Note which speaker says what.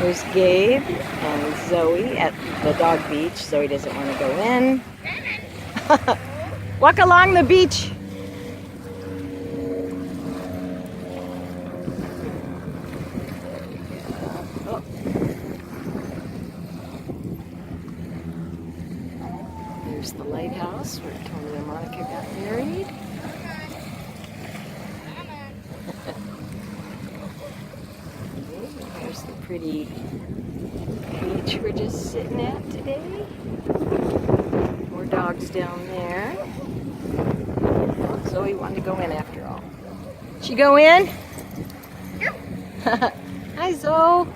Speaker 1: There's Gabe and Zoe at the dog beach. Zoe doesn't want to go in. Walk along the beach. Oh. There's the lighthouse where Tony and Monica got married. There's the pretty beach we're just sitting at today. More dogs down there. Zoe wanted to go in after all. She go in? Hi, Zoe.